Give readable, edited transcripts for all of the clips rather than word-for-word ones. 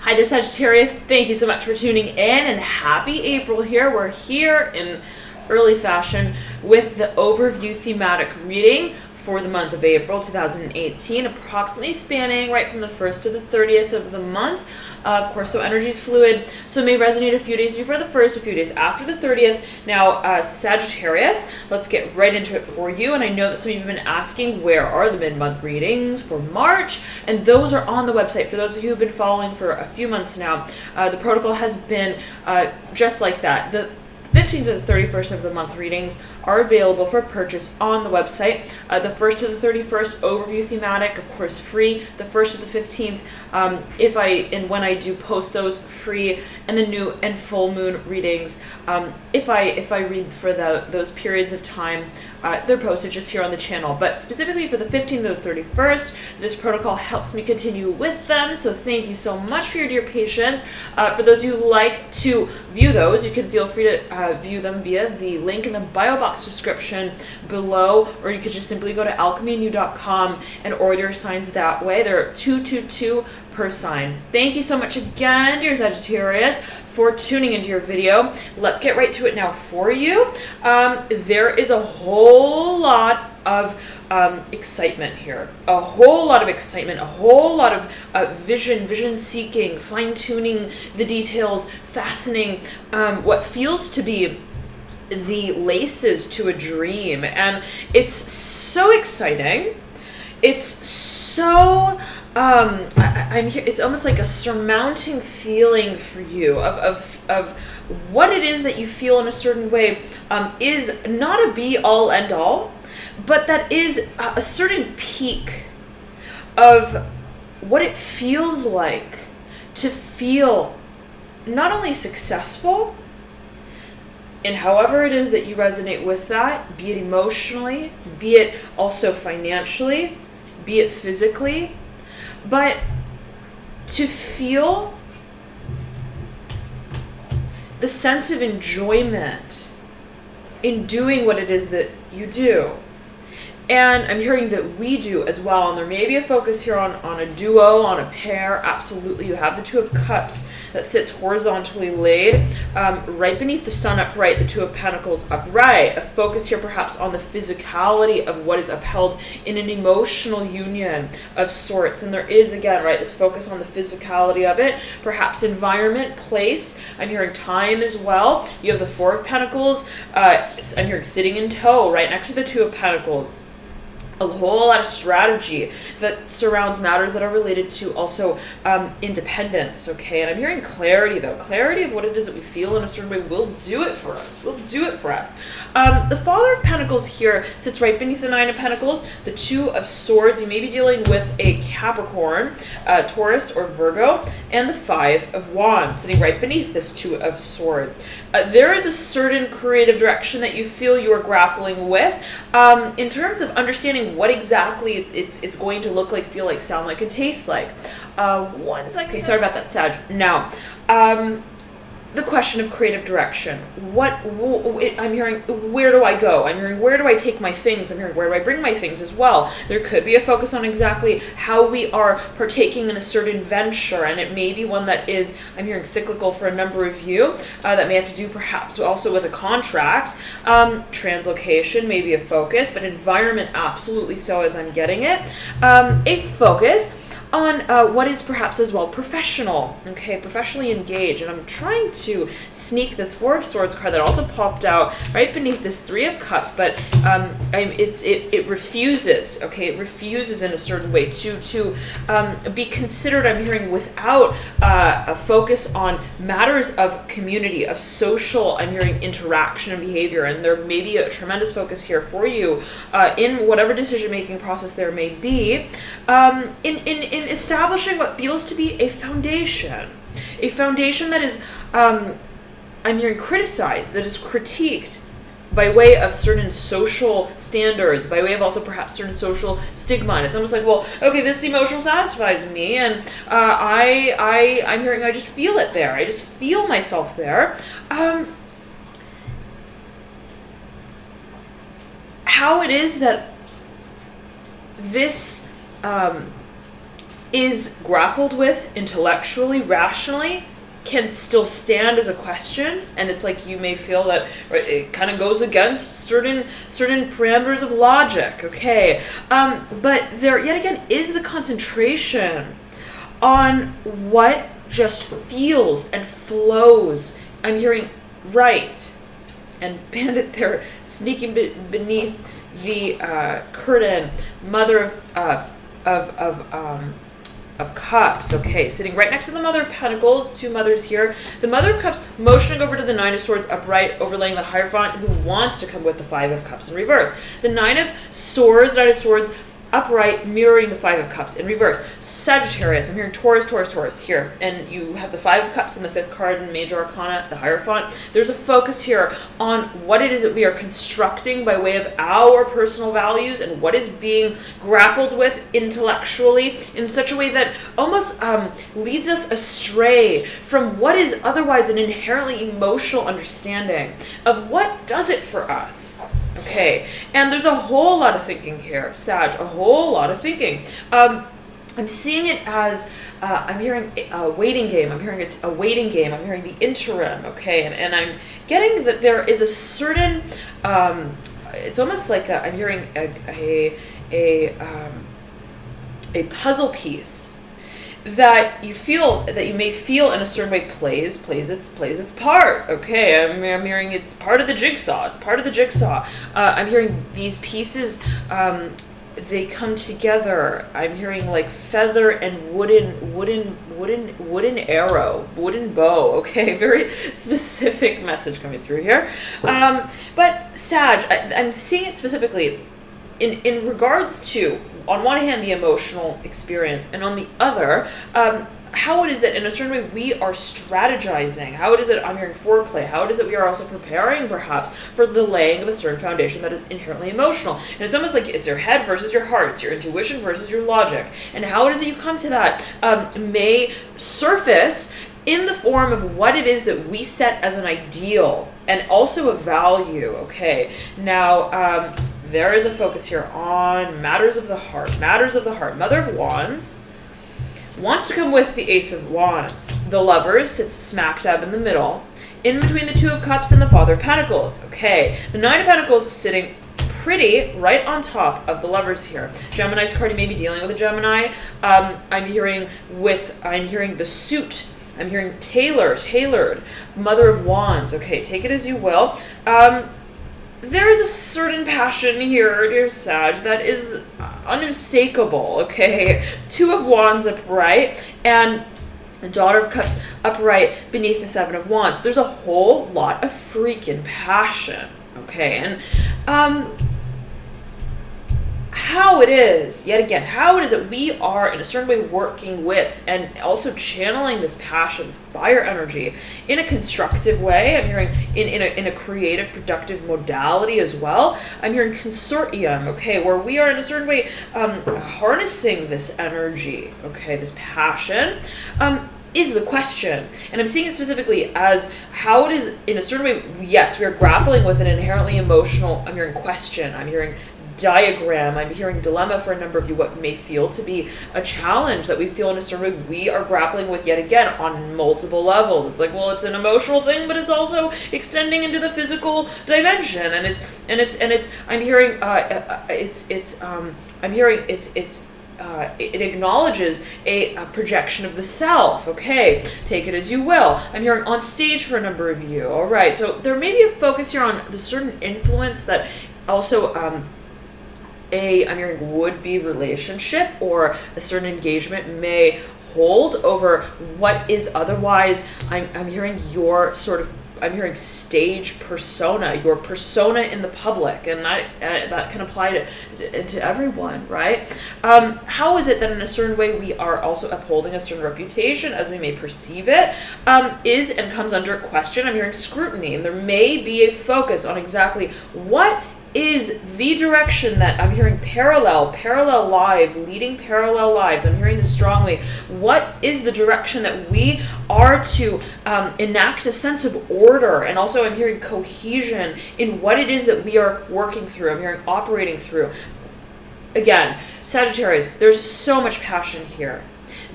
Hi there, Sagittarius. Thank you so much for tuning in, and happy April here. We're here in early fashion with the overview thematic reading for the month of April 2018, approximately spanning right from the 1st to the 30th of the month. Of course, so energy is fluid, so it may resonate a few days before the 1st, a few days after the 30th. Now, Sagittarius, let's get right into it for you. And I know that some of you have been asking, where are the mid-month readings for March? And those are on the website. For those of you who have been following for a few months now, the protocol has been just like that. The 15th to the 31st of the month readings are available for purchase on the website. The 1st to the 31st overview thematic, of course, free. The 1st to the 15th, when I do post those, free. And the new and full moon readings, if I read for those periods of time, they're posted just here on the channel. But specifically for the 15th to the 31st, this protocol helps me continue with them. So thank you so much for your dear patience. For those of you who like to view those, you can feel free to view them via the link in the bio box description below, or you could just simply go to alchemynew.com and order your signs that way. They're 222 per sign. Thank you so much again, dear Sagittarius, for tuning into your video. Let's get right to it now for you. There is a whole lot of excitement here, a whole lot of excitement, a whole lot of vision seeking, fine-tuning the details, fastening what feels to be the laces to a dream. And it's so exciting. It's so I'm here. It's almost like a surmounting feeling for you of what it is that you feel in a certain way is not a be-all, end-all, but that is a certain peak of what it feels like to feel not only successful in however it is that you resonate with that, be it emotionally, be it also financially, be it physically, but to feel the sense of enjoyment in doing what it is that you do. And I'm hearing that we do as well. And there may be a focus here on a duo, on a pair. Absolutely. You have the Two of Cups that sits horizontally laid right beneath the Sun upright, the Two of Pentacles upright. A focus here perhaps on the physicality of what is upheld in an emotional union of sorts. And there is, again, right, this focus on the physicality of it. Perhaps environment, place. I'm hearing time as well. You have the Four of Pentacles. I'm hearing sitting in tow right next to the Two of Pentacles. A whole lot of strategy that surrounds matters that are related to also independence, okay? And I'm hearing clarity, though. Clarity of what it is that we feel in a certain way will do it for us. Will do it for us. The Father of Pentacles here sits right beneath the Nine of Pentacles, the Two of Swords. You may be dealing with a Capricorn, Taurus, or Virgo, and the Five of Wands sitting right beneath this Two of Swords. There is a certain creative direction that you feel you are grappling with in terms of understanding what exactly it's going to look like, feel like, sound like, and taste like. One second. Okay, sorry about that, Sag. Now, the question of creative direction. I'm hearing, where do I go? I'm hearing, where do I take my things? I'm hearing, where do I bring my things as well? There could be a focus on exactly how we are partaking in a certain venture, and it may be one that is, I'm hearing, cyclical for a number of you, that may have to do perhaps also with a contract. Translocation may be a focus, but environment absolutely so, as I'm getting it. A focus on what is perhaps as well professional, okay, professionally engaged. And I'm trying to sneak this Four of Swords card that also popped out right beneath this Three of Cups, but it refuses, okay, it refuses in a certain way to be considered, I'm hearing, without a focus on matters of community, of social, I'm hearing, interaction and behavior. And there may be a tremendous focus here for you in whatever decision-making process there may be, in establishing what feels to be a foundation that is, I'm hearing, criticized, that is critiqued by way of certain social standards, by way of also perhaps certain social stigma. And it's almost like, well, okay, this emotional satisfies me, and I'm hearing, I just feel it there. I just feel myself there. How it is that this is grappled with intellectually, rationally, can still stand as a question, and it's like you may feel that it kind of goes against certain parameters of logic, okay? But there, yet again, is the concentration on what just feels and flows. I'm hearing right, and Bandit there sneaking beneath the curtain, Mother of Cups, okay, sitting right next to the Mother of Pentacles, two mothers here. The Mother of Cups motioning over to the Nine of Swords upright, overlaying the Hierophant, who wants to come with the Five of Cups in reverse. The Nine of Swords upright, mirroring the Five of Cups in reverse. Sagittarius, I'm hearing Taurus here, and you have the Five of Cups in the fifth card in Major Arcana, the Hierophant. There's a focus here on what it is that we are constructing by way of our personal values and what is being grappled with intellectually in such a way that almost leads us astray from what is otherwise an inherently emotional understanding of what does it for us. Okay, and there's a whole lot of thinking here, Sag, a whole lot of thinking. I'm seeing it as, I'm hearing a waiting game, I'm hearing a waiting game, I'm hearing the interim, okay, and I'm getting that there is a certain, it's almost like I'm hearing a puzzle piece that you may feel in a certain way plays its part. Okay, I'm hearing it's part of the jigsaw. I'm hearing these pieces, they come together. I'm hearing like feather and wooden arrow, wooden bow. Okay, very specific message coming through here. But Sag, I'm seeing it specifically in regards to, on one hand, the emotional experience, and on the other, how it is that in a certain way we are strategizing, how it is that I'm hearing foreplay, how it is that we are also preparing perhaps for the laying of a certain foundation that is inherently emotional. And it's almost like it's your head versus your heart, it's your intuition versus your logic. And how it is that you come to that may surface in the form of what it is that we set as an ideal and also a value, okay? Now, there is a focus here on matters of the heart. Mother of Wands wants to come with the Ace of Wands. The Lovers sits smack dab in the middle, in between the Two of Cups and the Father of Pentacles. Okay, the Nine of Pentacles sitting pretty right on top of the Lovers here. Gemini's card, you may be dealing with a Gemini. I'm hearing the suit. I'm hearing tailored. Mother of Wands. Okay, take it as you will. There is a certain passion here, dear Sag, that is unmistakable, okay? Two of Wands upright, and the Daughter of Cups upright beneath the Seven of Wands. There's a whole lot of freaking passion, okay? And how it is that we are in a certain way working with and also channeling this passion, this fire energy in a constructive way. I'm hearing in a creative, productive modality as well. I'm hearing consortium, okay, where we are in a certain way harnessing this energy, okay, this passion. Is the question. And I'm seeing it specifically as how it is in a certain way, yes, we are grappling with an inherently emotional, I'm hearing question, I'm hearing diagram, I'm hearing dilemma for a number of you, what may feel to be a challenge that we feel in a certain way we are grappling with yet again on multiple levels. It's like, well, it's an emotional thing, but it's also extending into the physical dimension, and I'm hearing it acknowledges a projection of the self. Okay, take it as you will. I'm hearing on stage for a number of you. All right, so there may be a focus here on the certain influence that also I'm hearing would-be relationship or a certain engagement may hold over what is otherwise, I'm hearing your sort of, I'm hearing stage persona, your persona in the public, and that can apply to everyone, right? How is it that in a certain way we are also upholding a certain reputation as we may perceive it, is and comes under question? I'm hearing scrutiny, and there may be a focus on exactly what is the direction that I'm hearing parallel lives, leading parallel lives. I'm hearing this strongly. What is the direction that we are to enact a sense of order? And also I'm hearing cohesion in what it is that we are working through. I'm hearing operating through. Again, Sagittarius, there's so much passion here.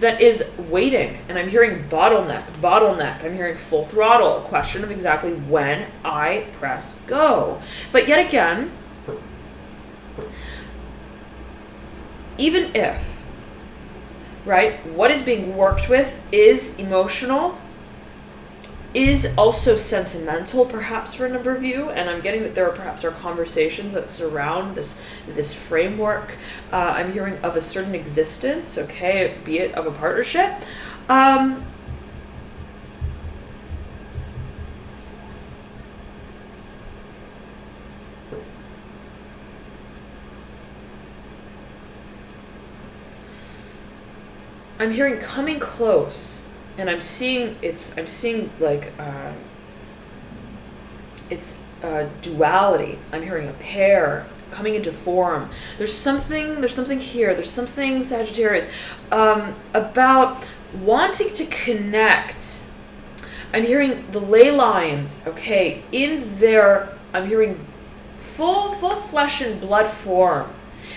that is waiting. And I'm hearing bottleneck. I'm hearing full throttle, a question of exactly when I press go. But yet again, even if, right, what is being worked with is emotional, is also sentimental perhaps for a number of you, and I'm getting that there are conversations that surround this framework. I'm hearing of a certain existence, okay, be it of a partnership. I'm hearing coming close. And I'm seeing like it's duality. I'm hearing a pair coming into form. There's something here. There's something, Sagittarius, about wanting to connect. I'm hearing the ley lines. Okay, I'm hearing full flesh and blood form.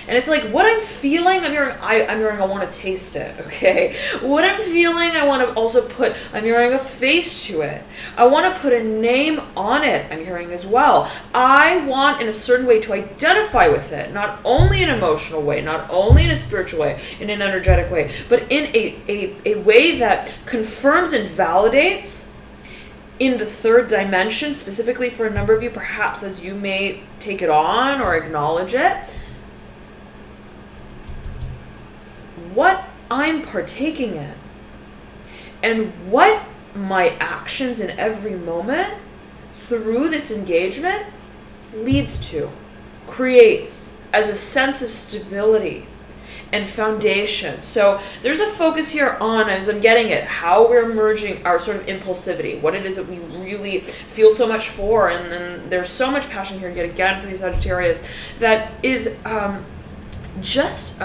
And it's like what I'm feeling, I'm hearing I want to taste it, okay? What I'm feeling, I want to also I'm hearing a face to it. I want to put a name on it, I'm hearing as well. I want in a certain way to identify with it, not only in an emotional way, not only in a spiritual way, in an energetic way, but in a way that confirms and validates in the third dimension, specifically for a number of you, perhaps as you may take it on or acknowledge it. What I'm partaking in and what my actions in every moment through this engagement leads to, creates as a sense of stability and foundation. So there's a focus here on, as I'm getting it, how we're merging our sort of impulsivity, what it is that we really feel so much for, and then there's so much passion here yet again for you Sagittarius that is just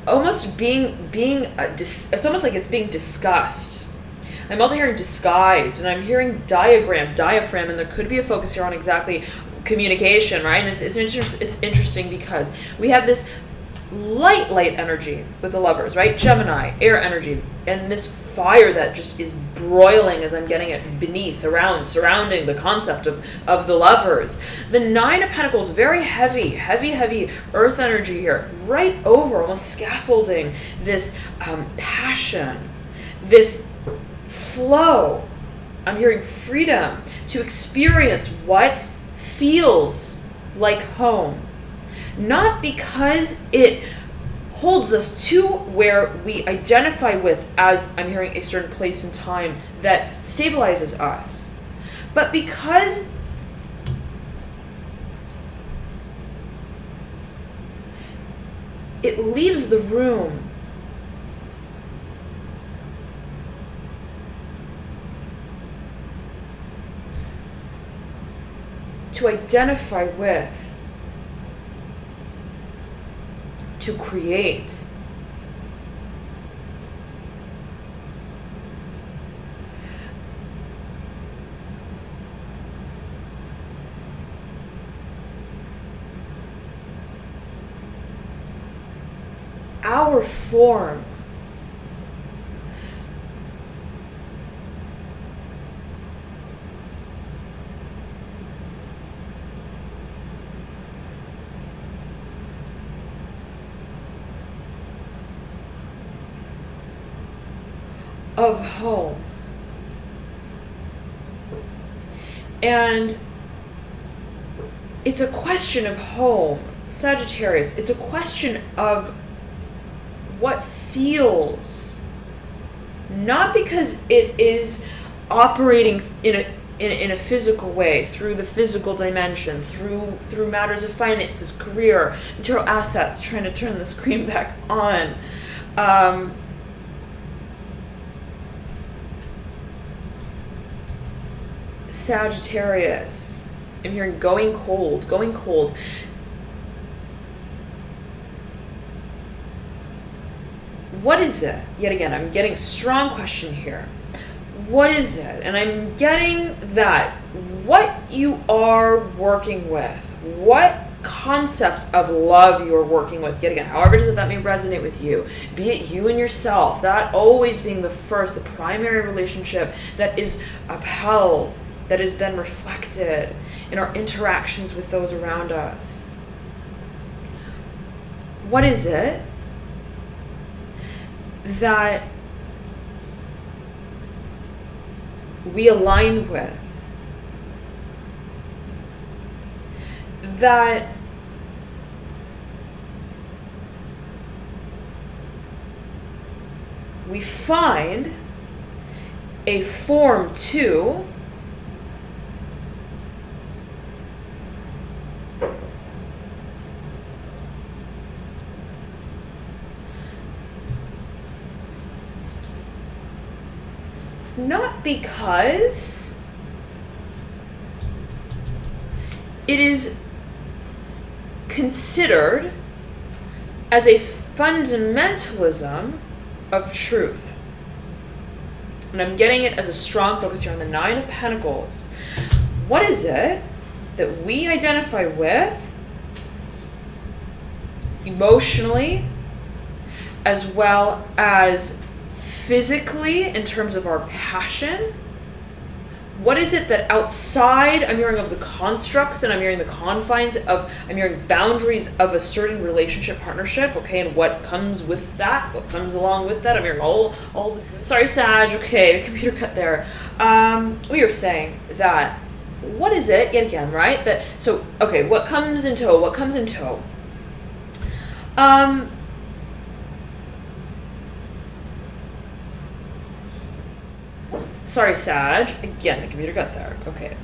almost it's almost like it's being discussed. I'm also hearing disguised, and I'm hearing diaphragm, and there could be a focus here on exactly communication, right? And it's interesting because we have this light energy with the lovers, right? Gemini, air energy, and this fire that just is broiling as I'm getting it beneath, around, surrounding the concept of the lovers. The Nine of Pentacles, very heavy earth energy here, right over, almost scaffolding this passion, this flow. I'm hearing freedom to experience what feels like home. Not because it holds us to where we identify with, as I'm hearing, a certain place and time that stabilizes us, but because it leaves the room to identify with, to create. Our form of home. And it's a question of home, Sagittarius. It's a question of what feels, not because it is operating in a physical way, through the physical dimension, through matters of finances, career, material assets. Trying to turn the screen back on. Sagittarius, I'm hearing going cold. What is it? Yet again, I'm getting strong question here. What is it? And I'm getting that what you are working with, what concept of love you're working with, yet again, however it is that may resonate with you, be it you and yourself, that always being the primary relationship that is upheld, that is then reflected in our interactions with those around us. What is it that we align with? That we find a form to not because it is considered as a fundamentalism of truth. And I'm getting it as a strong focus here on the Nine of Pentacles. What is it that we identify with emotionally as well as physically in terms of our passion? What is it that outside, I'm hearing of the constructs and I'm hearing the confines of, I'm hearing boundaries of a certain relationship, partnership, okay, and what comes with that, what comes along with that. I'm hearing all the, sorry, Sag, okay, the computer cut there. We were saying that, what is it, yet again, right, that, so, okay, what comes in tow, sorry, Sag. Again, the computer got there. Okay.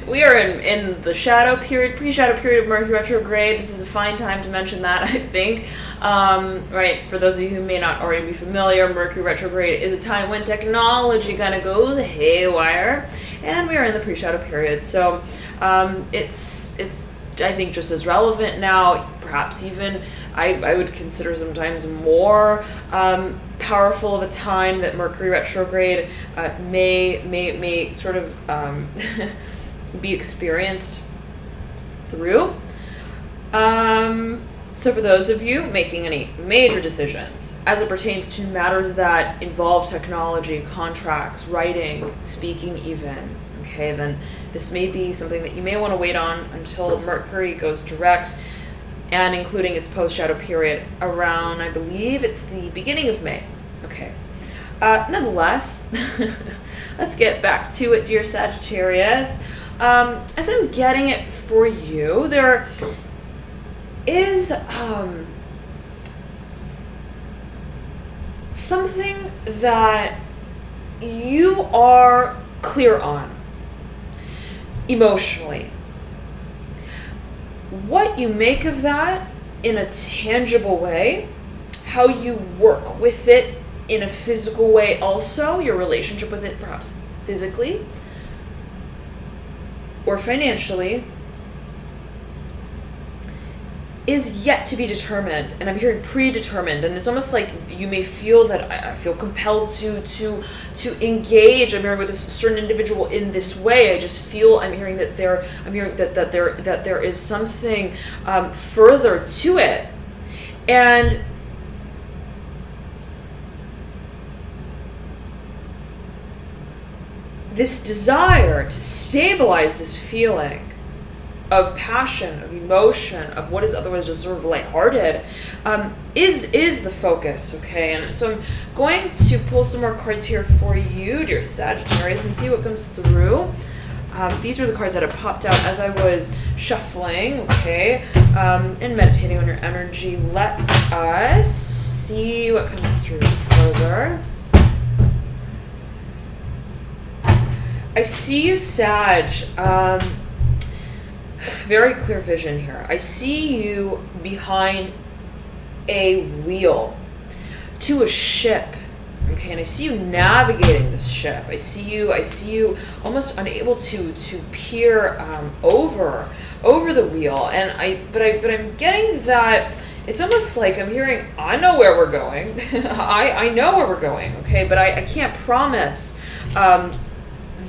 We are in the shadow period, pre-shadow period of Mercury retrograde. This is a fine time to mention that, I think. Right, for those of you who may not already be familiar, Mercury retrograde is a time when technology kind of goes haywire, and we are in the pre-shadow period. So it's I think just as relevant now, perhaps even I would consider sometimes more powerful of a time that Mercury retrograde may sort of be experienced through. So for those of you making any major decisions as it pertains to matters that involve technology, contracts, writing, speaking even, okay, then this may be something that you may want to wait on until Mercury goes direct, and including its post-shadow period around, I believe it's the beginning of May. Okay. Nonetheless, let's get back to it, dear Sagittarius. As I'm getting it for you, there is something that you are clear on emotionally. What you make of that in a tangible way, how you work with it in a physical way also, your relationship with it perhaps physically or financially, is yet to be determined. And I'm hearing predetermined, and it's almost like you may feel that I feel compelled to engage. I'm hearing with this certain individual in this way. I just feel, I'm hearing that there is something further to it. And this desire to stabilize this feeling of passion, of emotion, of what is otherwise just sort of lighthearted, is the focus, okay? And so I'm going to pull some more cards here for you, dear Sagittarius, and see what comes through. These are the cards that have popped out as I was shuffling, okay, and meditating on your energy. Let us see what comes through further. I see you, Sag. Very clear vision here. I see you behind a wheel to a ship. Okay, and I see you navigating this ship. I see you almost unable to peer over the wheel. And but I'm getting that it's almost like I'm hearing, I know where we're going. I know where we're going, okay, but I can't promise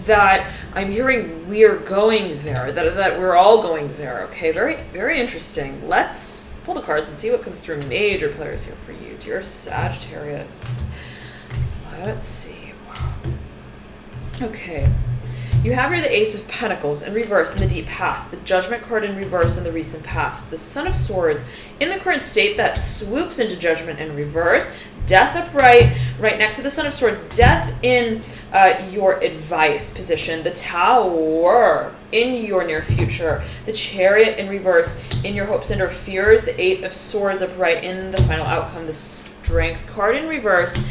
that I'm hearing we're going there, that we're all going there. Okay, very, very interesting. Let's pull the cards and see what comes through. Major players here for you, dear Sagittarius. Let's see. Wow. Okay. You have here the Ace of Pentacles in reverse in the deep past, the Judgment card in reverse in the recent past, the Son of Swords in the current state that swoops into Judgment in reverse, Death upright, right next to the Son of Swords, Death in your advice position, the Tower in your near future, the Chariot in reverse in your hopes and or fears, the Eight of Swords upright in the final outcome, the Strength card in reverse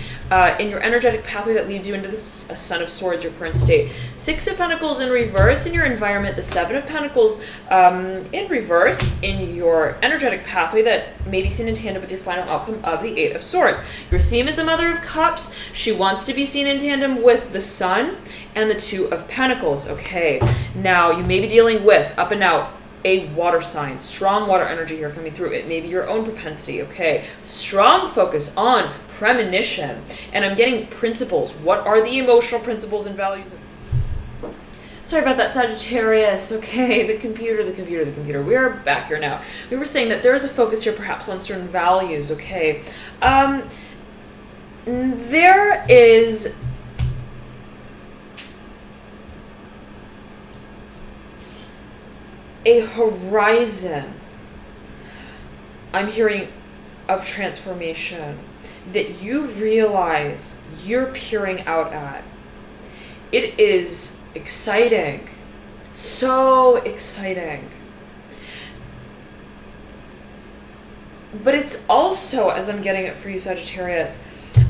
in your energetic pathway that leads you into the Son of Swords, your current state. Six of Pentacles in reverse in your environment, the Seven of Pentacles in reverse in your energetic pathway that may be seen in tandem with your final outcome of the Eight of Swords. Your theme is the Mother of Cups. She wants to be seen in tandem with the Sun and the Two of Pentacles. Okay, now you may be dealing with, up and out, a water sign, strong water energy here coming through. It may be your own propensity, okay? Strong focus on premonition. And I'm getting principles. What are the emotional principles and values? Sorry about that, Sagittarius. Okay, the computer. We're back here now. We were saying that there is a focus here perhaps on certain values, okay? There is a horizon, I'm hearing, of transformation that you realize you're peering out at. It is exciting, so exciting. But it's also, as I'm getting it for you, Sagittarius,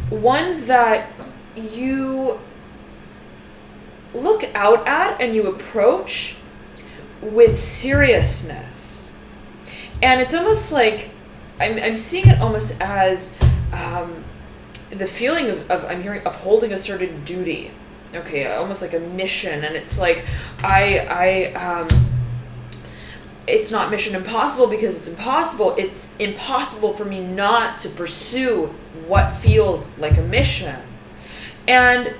one that you look out at and you approach with seriousness. And it's almost like I'm seeing it almost as the feeling of I'm hearing upholding a certain duty, okay, almost like a mission. And it's like it's not mission impossible because it's impossible. It's impossible for me not to pursue what feels like a mission. And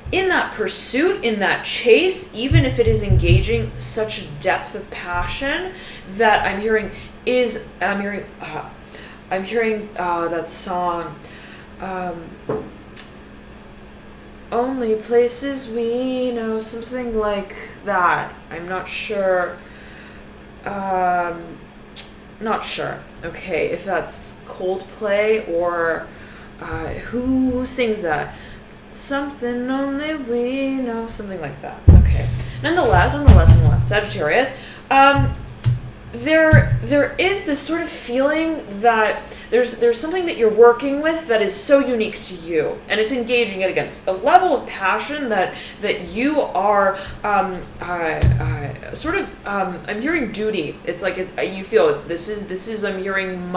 in that pursuit, in that chase, even if it is engaging such a depth of passion that I'm hearing that song, Only Places We Know, something like that. I'm not sure. Not sure. Okay, if that's Coldplay or who sings that? Something only we know, something like that. Okay. Nonetheless, Sagittarius, there is this sort of feeling that there's something that you're working with that is so unique to you, and it's engaging it against a level of passion that you are I'm hearing duty. It's like you feel this is I'm hearing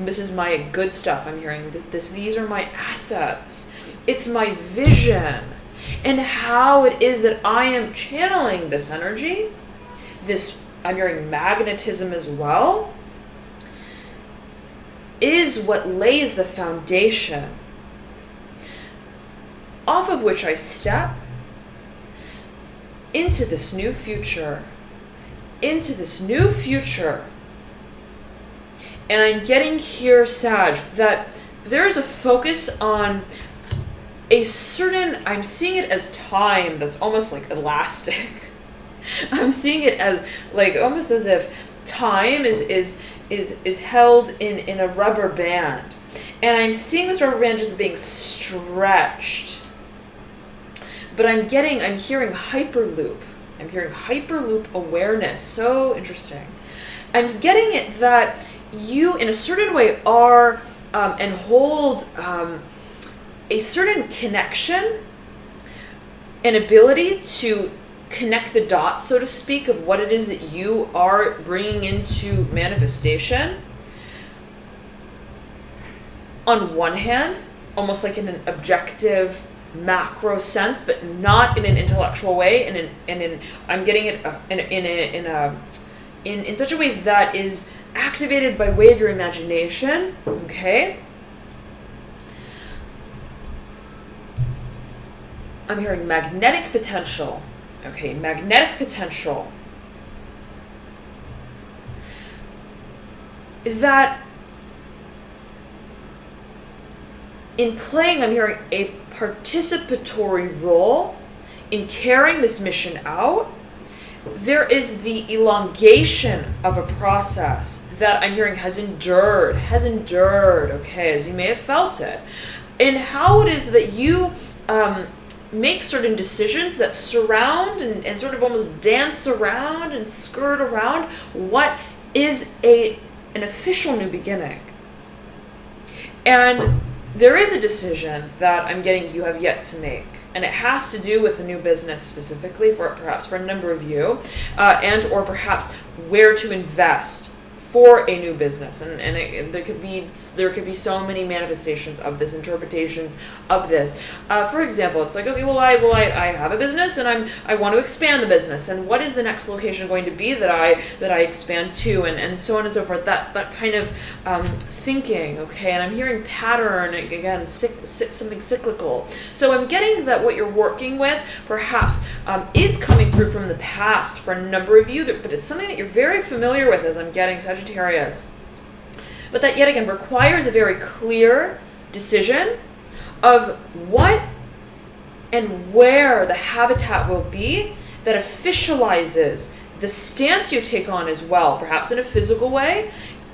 this is my good stuff. I'm hearing these are my assets. It's my vision and how it is that I am channeling this energy, this, I'm hearing magnetism as well, is what lays the foundation off of which I step into this new future. And I'm getting here, Sag, that there's a focus on a certain, I'm seeing it as time that's almost like elastic. I'm seeing it as like almost as if time is held in a rubber band. And I'm seeing this rubber band just being stretched. But I'm hearing hyperloop. I'm hearing hyperloop awareness. So interesting. I'm getting it that you in a certain way are and hold a certain connection, an ability to connect the dots, so to speak, of what it is that you are bringing into manifestation. On one hand, almost like in an objective, macro sense, but not in an intellectual way, and I'm getting it in such a way that is activated by way of your imagination. Okay. I'm hearing magnetic potential. Okay, magnetic potential. That in playing, I'm hearing a participatory role in carrying this mission out. There is the elongation of a process that I'm hearing has endured, okay, as you may have felt it. And how it is that you make certain decisions that surround and sort of almost dance around and skirt around what is an official new beginning. And there is a decision that I'm getting you have yet to make. And it has to do with a new business specifically, perhaps for a number of you, and or perhaps where to invest for a new business. And there could be so many manifestations of this, interpretations of this. For example, it's like, okay, well I have a business and I want to expand the business, and what is the next location going to be that I expand to, and so on and so forth. That kind of thinking, okay. And I'm hearing pattern again, something cyclical. So I'm getting that what you're working with perhaps is coming through from the past for a number of you, but it's something that you're very familiar with, as I'm getting Sagittarius. But that yet again requires a very clear decision of what and where the habitat will be that officializes the stance you take on as well, perhaps in a physical way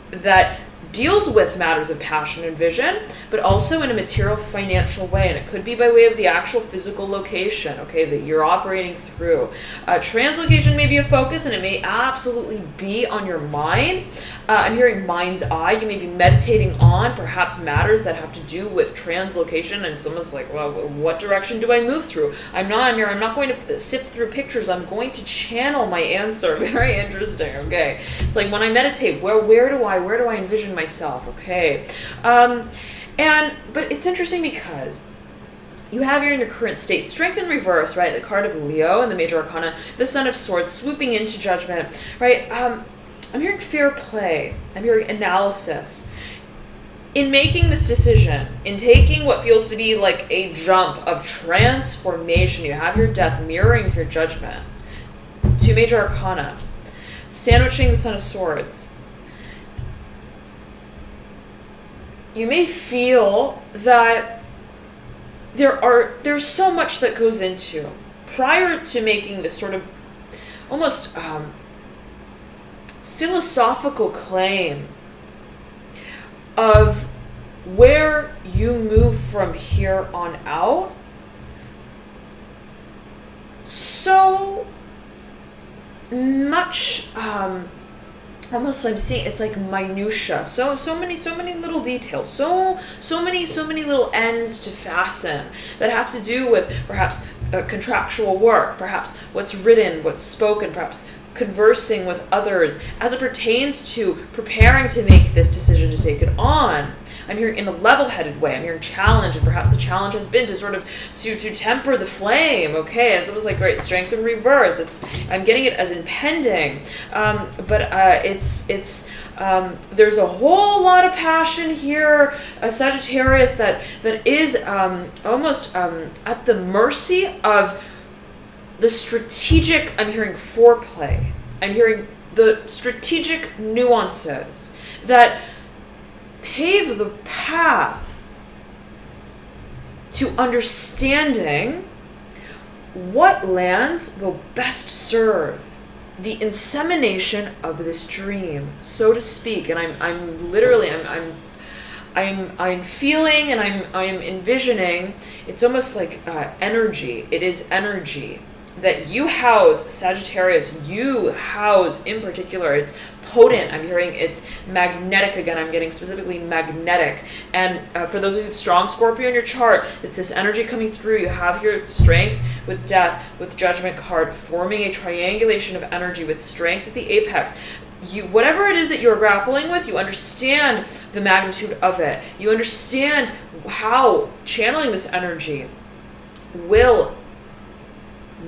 that deals with matters of passion and vision, but also in a material financial way. And it could be by way of the actual physical location, okay, that you're operating through. Translocation may be a focus, and it may absolutely be on your mind. I'm hearing mind's eye. You may be meditating on perhaps matters that have to do with translocation, and it's almost like, well, what direction do I move through? I'm not going to sift through pictures. I'm going to channel my answer. Very interesting, okay. It's like when I meditate, where do I envision myself, okay. But it's interesting because you have here in your current state strength in reverse, right? The card of Leo and the major arcana, the Son of Swords swooping into judgment, right? I'm hearing fair play. I'm hearing analysis. In making this decision, in taking what feels to be like a jump of transformation, you have your death mirroring your judgment. Two major arcana, sandwiching the Son of Swords. You may feel that there's so much that goes into prior to making this sort of almost philosophical claim of where you move from here on out. So much almost I'm seeing it's like minutia. So many little details. So many little ends to fasten that have to do with perhaps contractual work, perhaps what's written, what's spoken, perhaps conversing with others as it pertains to preparing to make this decision to take it on. I'm hearing in a level-headed way. I'm hearing challenge, and perhaps the challenge has been to sort of to temper the flame. Okay, it's almost like great strength in reverse. I'm getting it as impending, but there's a whole lot of passion here, Sagittarius, that is almost at the mercy of the strategic. I'm hearing foreplay. I'm hearing the strategic nuances that pave the path to understanding what lands will best serve the insemination of this dream, so to speak. And I'm literally feeling and I'm envisioning. It's almost like energy. It is energy that you house, Sagittarius. You house in particular. It's potent. I'm hearing it's magnetic again. I'm getting specifically magnetic. And for those of you with strong Scorpio in your chart, it's this energy coming through. You have your strength with death, with judgment card, forming a triangulation of energy with strength at the apex. Whatever it is that you're grappling with, you understand the magnitude of it. You understand how channeling this energy will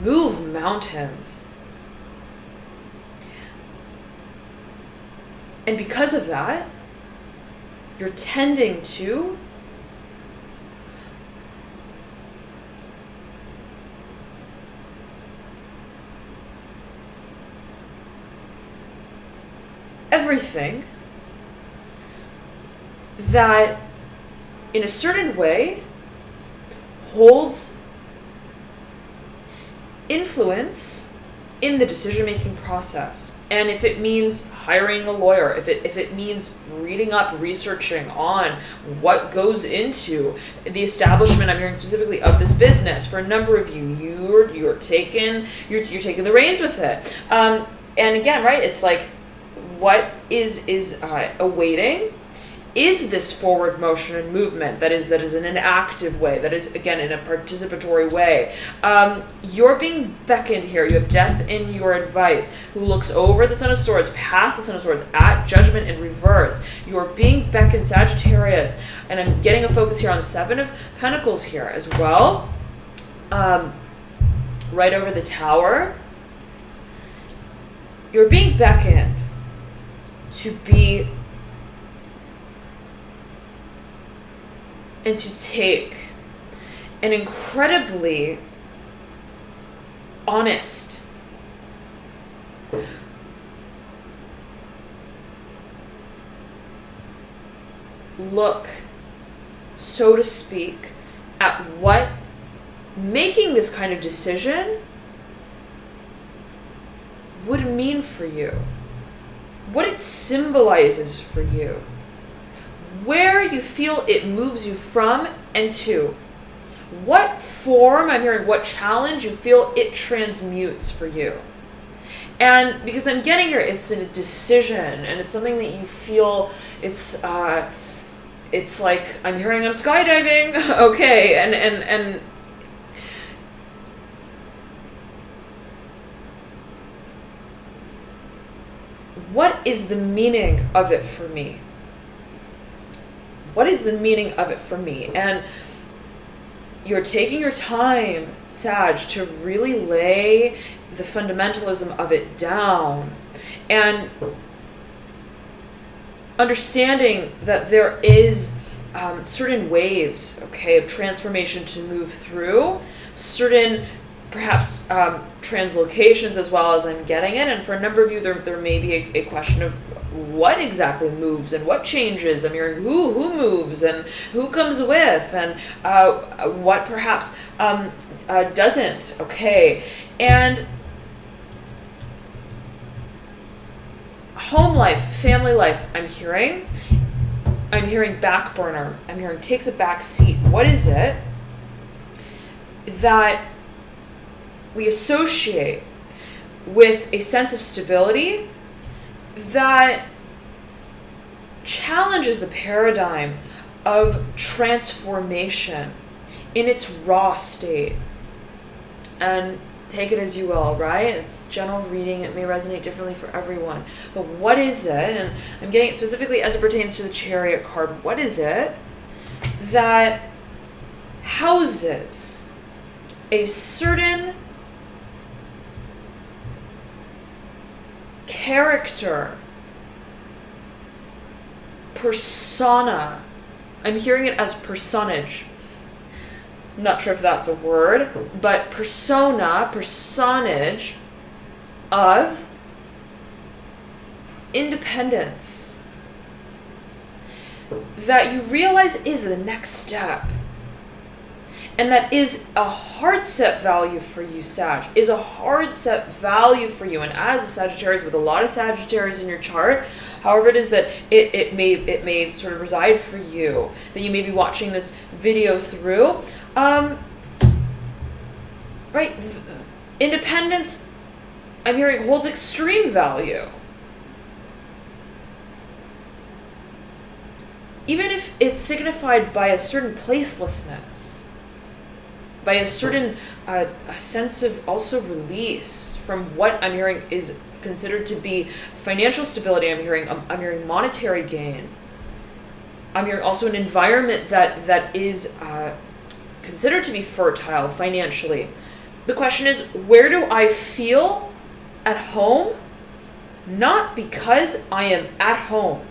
move mountains. And because of that, you're tending to everything that in a certain way holds influence in the decision-making process. And if it means hiring a lawyer, if it means reading up, researching on what goes into the establishment, I'm hearing specifically of this business, for a number of you, you're taking the reins with it. And again, right, it's like, what is awaiting is this forward motion and movement that is in an active way, that is, again, in a participatory way. You're being beckoned here. You have Death in your advice, who looks over the Son of Swords, past the Son of Swords, at Judgment in reverse. You are being beckoned, Sagittarius, and I'm getting a focus here on the Seven of Pentacles here as well. Right over the Tower. You're being beckoned to be and to take an incredibly honest look, so to speak, at what making this kind of decision would mean for you, what it symbolizes for you, where you feel it moves you from and to, what form, I'm hearing, what challenge you feel it transmutes for you. And because I'm getting here, it's a decision, and it's something that you feel, it's like, I'm hearing I'm skydiving, okay, and what is the meaning of it for me? What is the meaning of it for me? And you're taking your time, Sag, to really lay the fundamentalism of it down and understanding that there is certain waves, okay, of transformation to move through, certain perhaps translocations as well, as I'm getting it. And for a number of you, there may be a question of what exactly moves and what changes. I'm hearing who moves and who comes with, and what perhaps doesn't, okay. And home life, family life, I'm hearing back burner, I'm hearing takes a back seat. What is it that we associate with a sense of stability that challenges the paradigm of transformation in its raw state? And take it as you will, right? It's general reading. It may resonate differently for everyone. But what is it? And I'm getting it specifically as it pertains to the Chariot card. What is it that houses a certain character, persona? I'm hearing it as personage. I'm not sure if that's a word, but persona, personage of independence that you realize is the next step. And that is a hard set value for you, Sag, is a hard set value for you. And as a Sagittarius, with a lot of Sagittarius in your chart, however it is that it may sort of reside for you, that you may be watching this video through, right, independence, I'm hearing, holds extreme value. Even if it's signified by a certain placelessness, by a certain a sense of also release from what I'm hearing is considered to be financial stability. I'm hearing monetary gain. I'm hearing also an environment that is considered to be fertile financially. The question is, where do I feel at home? Not because I am at home.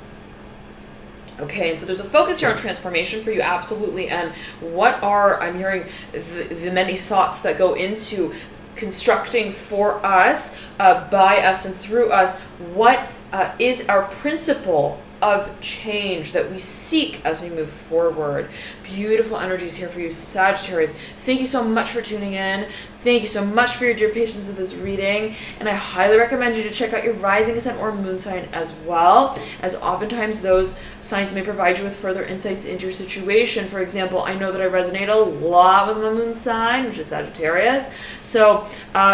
Okay, and so there's a focus here on transformation for you, absolutely. And what are, I'm hearing, the many thoughts that go into constructing for us, by us, and through us, what is our principle of change that we seek as we move forward. Beautiful energies here for you, Sagittarius. Thank you so much for tuning in. Thank you so much for your dear patience with this reading, and I highly recommend you to check out your rising sign or moon sign as well, as oftentimes those signs may provide you with further insights into your situation. For example, I know that I resonate a lot with my moon sign, which is Sagittarius. So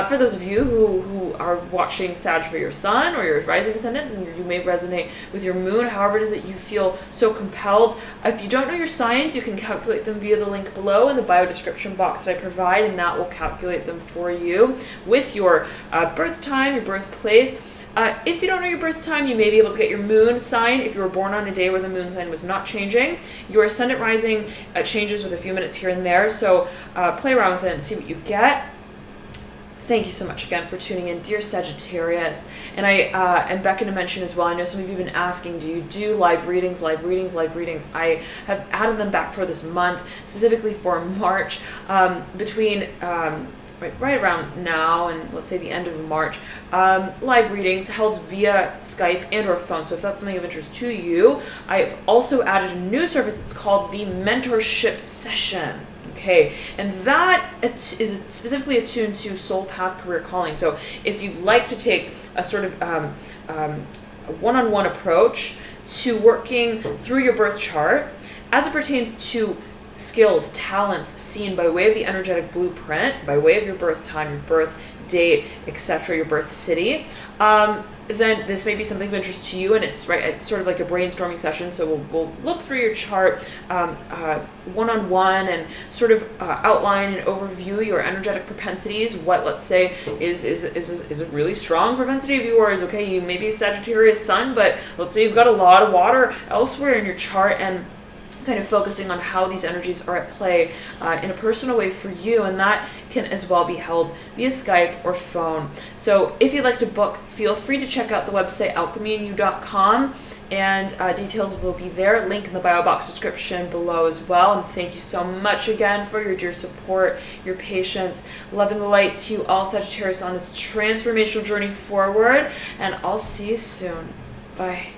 for those of you who are watching Sag for your sun or your rising ascendant, you may resonate with your moon, however it is that you feel so compelled. If you don't know your signs, you can calculate them via the link below in the bio description box that I provide, and that will calculate them for you with your birth time, your birthplace. If you don't know your birth time, you may be able to get your moon sign if you were born on a day where the moon sign was not changing. Your ascendant rising changes with a few minutes here and there, so play around with it and see what you get. Thank you so much again for tuning in, dear Sagittarius. And I am beckoned to mention as well, I know some of you have been asking, do you do live readings? I have added them back for this month, specifically for March, between right around now and let's say the end of March. Live readings held via Skype and or phone. So if that's something of interest to you, I've also added a new service. It's called the Mentorship Session. Okay, and that is specifically attuned to soul path career calling. So if you'd like to take a sort of a one-on-one approach to working through your birth chart as it pertains to skills, talents seen by way of the energetic blueprint, by way of your birth time, your birth date, etc., your birth city, then this may be something of interest to you, and it's sort of like a brainstorming session. So we'll look through your chart one-on-one and sort of outline and overview your energetic propensities. What, let's say, is a really strong propensity of yours. Okay, you may be a Sagittarius sun, but let's say you've got a lot of water elsewhere in your chart, and kind of focusing on how these energies are at play in a personal way for you, and that can as well be held via Skype or phone. So if you'd like to book, feel free to check out the website alchemyandyou.com, and details will be there, link in the bio box description below as well. And thank you so much again for your dear support, your patience, loving the light to you all, Sagittarius, on this transformational journey forward, and I'll see you soon. Bye.